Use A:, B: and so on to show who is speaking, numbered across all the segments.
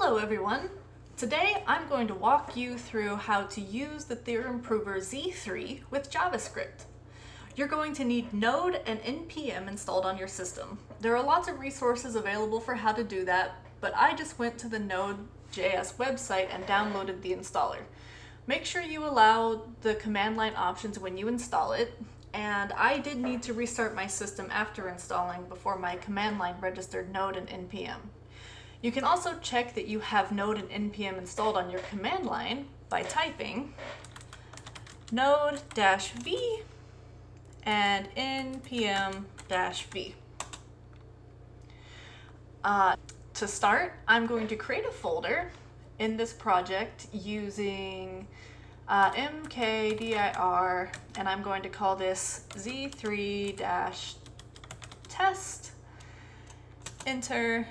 A: Hello everyone! Today I'm going to walk you through how to use the Theorem prover Z3 with JavaScript. You're going to need Node and NPM installed on your system. There are lots of resources available for how to do that, but I just went to the Node.js website and downloaded the installer. Make sure you allow the command line options when you install it, and I did need to restart my system after installing before my command line registered Node and NPM. You can also check that you have Node and NPM installed on your command line by typing node-v and npm-v. To start, I'm going to create a folder in this project using mkdir, and I'm going to call this z3-test, enter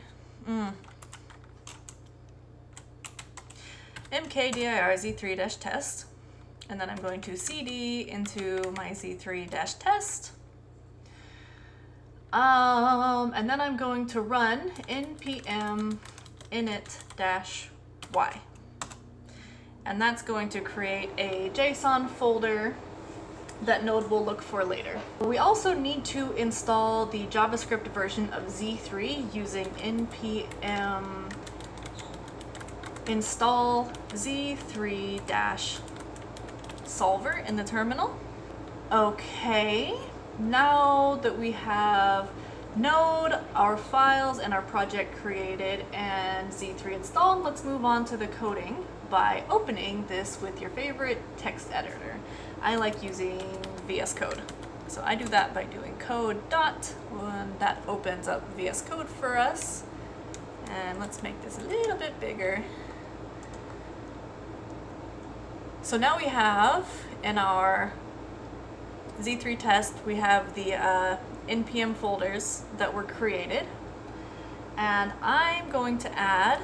A: mkdir z3-test, and then I'm going to cd into my z3-test, and then I'm going to run npm init-y, and that's going to create a JSON folder that Node will look for later. We also need to install the JavaScript version of Z3 using npm install z3-solver in the terminal. Okay, now that we have Node, our files, and our project created, and Z3 installed, let's move on to the coding by opening this with your favorite text editor. I like using VS Code. So I do that by doing code dot, and that opens up VS Code for us. And let's make this a little bit bigger. So now we have in our Z3 test, we have the NPM folders that were created. And I'm going to add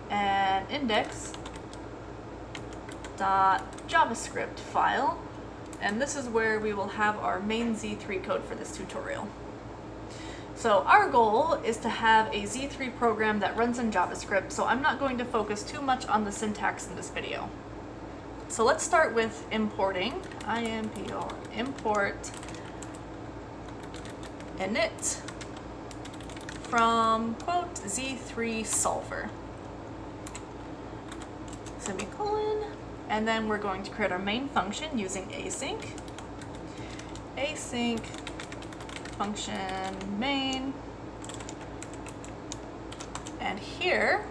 A: an index.javascript file. And this is where we will have our main Z3 code for this tutorial. So our goal is to have a Z3 program that runs in JavaScript, so I'm not going to focus too much on the syntax in this video. So let's start with importing, import init from quote Z3 solver, semicolon, and then we're going to create our main function using async function main, and here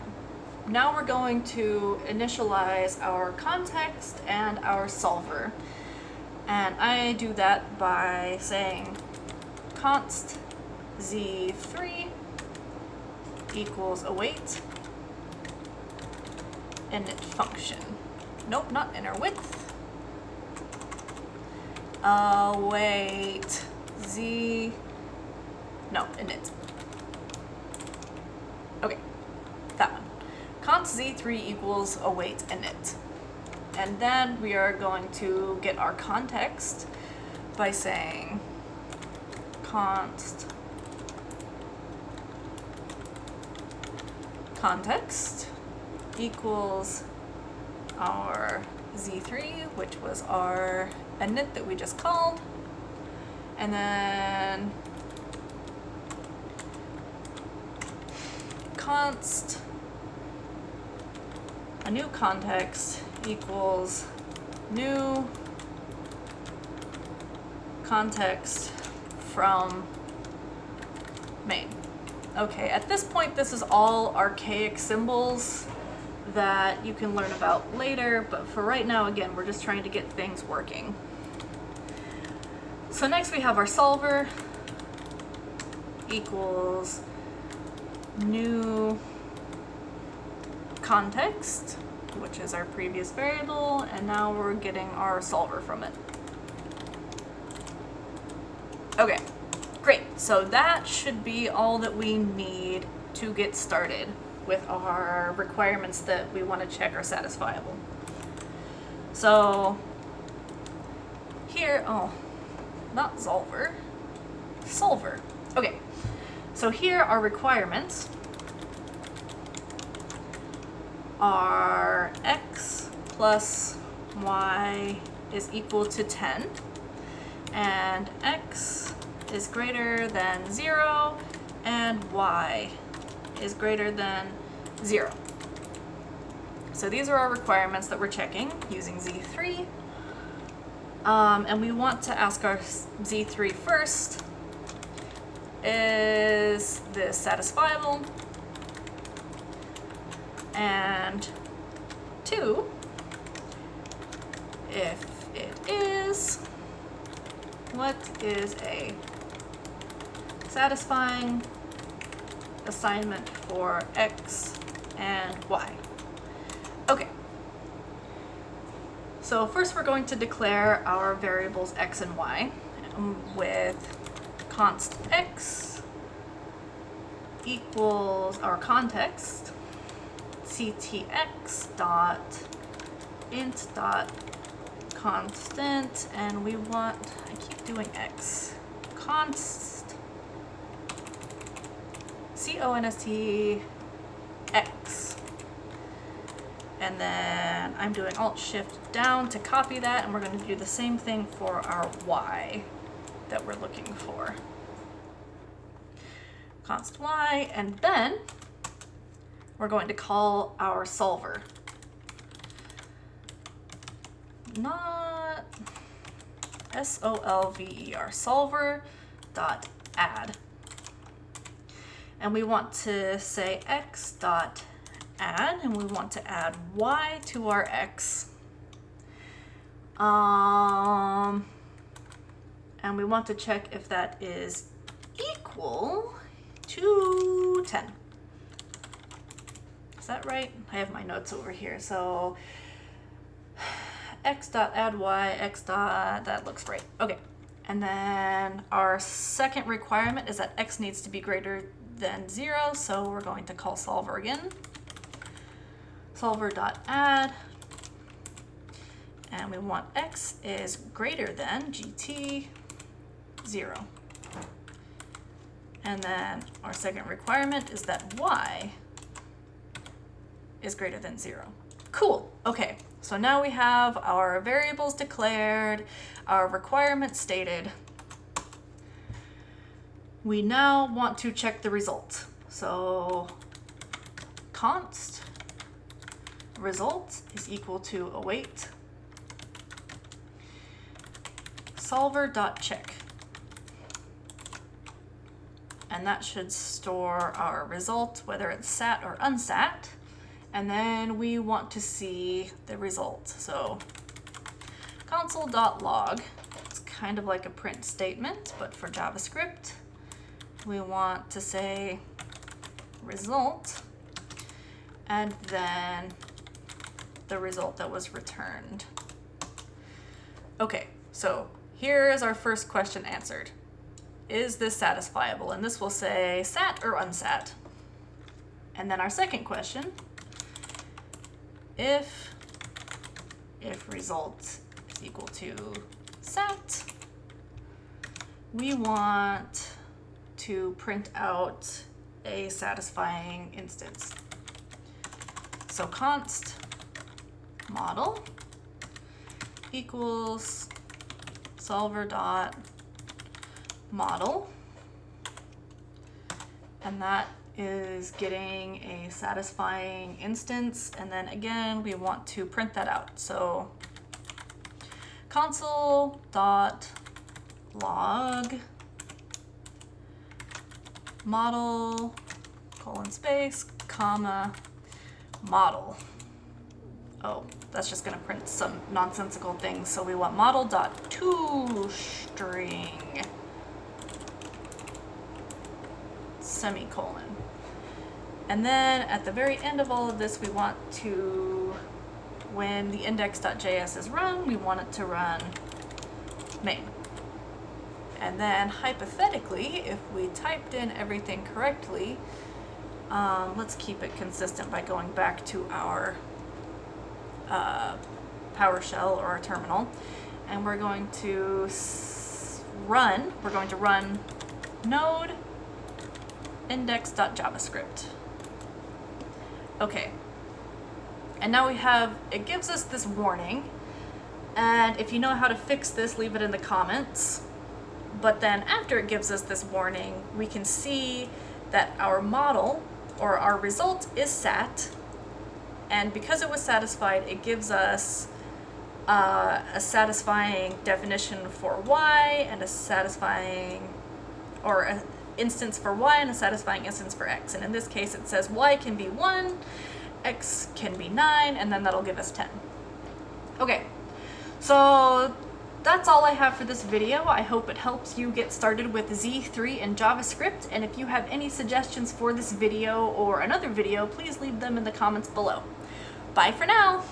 A: now we're going to initialize our context and our solver, and I do that by saying const z3 equals await init function. Nope, not inner width. Await init. Okay, that one. Const z3 equals await init. And then we are going to get our context by saying const context equals our z3, which was our init that we just called, and then const a new context equals new context from main. Okay, at this point this is all archaic symbols that you can learn about later, but for right now, again, we're just trying to get things working. So next we have our solver equals new context, which is our previous variable, and now we're getting our solver from it. Okay, great. So that should be all that we need to get started with our requirements that we want to check are satisfiable. So here, not solver, solver. Okay, so here are requirements. our x plus y is equal to 10, and x is greater than 0, and y is greater than 0. So these are our requirements that we're checking using Z3. And we want to ask our Z3 first, is this satisfiable? And 2, if it is, what is a satisfying assignment for x and y? Okay. So first we're going to declare our variables x and y with const x equals our context ctx dot int dot constant, and we want, I keep doing x, const const x, and then I'm doing alt shift down to copy that, and we're going to do the same thing for our y that we're looking for. Const y, and then we're going to call our solver. Not solver, solver dot add. And we want to say x dot add, and we want to add y to our x. And we want to check if that is equal to 10. Is that right? I have my notes over here. So x dot add y, x dot, that looks right. Okay. And then our second requirement is that x needs to be greater than 0, so we're going to call solver again. Solver dot add, and we want x is greater than gt 0. And then our second requirement is that y is greater than 0. Cool. Okay, so now we have our variables declared, our requirements stated. We now want to check the result. So const result is equal to await solver.check. And that should store our result, whether it's sat or unsat. And then we want to see the result. So console.log, it's kind of like a print statement, but for JavaScript. We want to say result, and then the result that was returned. Okay, so here is our first question answered. Is this satisfiable? And this will say sat or unsat. And then our second question, if result is equal to sat, we want to print out a satisfying instance. So const model equals solver dot model, and that is getting a satisfying instance, and then again we want to print that out. So console dot log model colon space comma model. Oh, that's just going to print some nonsensical things. So we want model dot toString semicolon. And then at the very end of all of this, we want to, when the index.js is run, we want it to run main. And then hypothetically, if we typed in everything correctly, let's keep it consistent by going back to our PowerShell or our terminal, and we're going to run node index.javascript. Okay, And now it gives us this warning. And if you know how to fix this, leave it in the comments. But then after it gives us this warning, we can see that our model or our result is sat. And because it was satisfied, it gives us a satisfying definition for y and a satisfying, or an instance for y and a satisfying instance for x. And in this case, it says y can be 1, x can be 9, and then that'll give us 10. Okay, so that's all I have for this video. I hope it helps you get started with Z3 and JavaScript. And if you have any suggestions for this video or another video, please leave them in the comments below. Bye for now.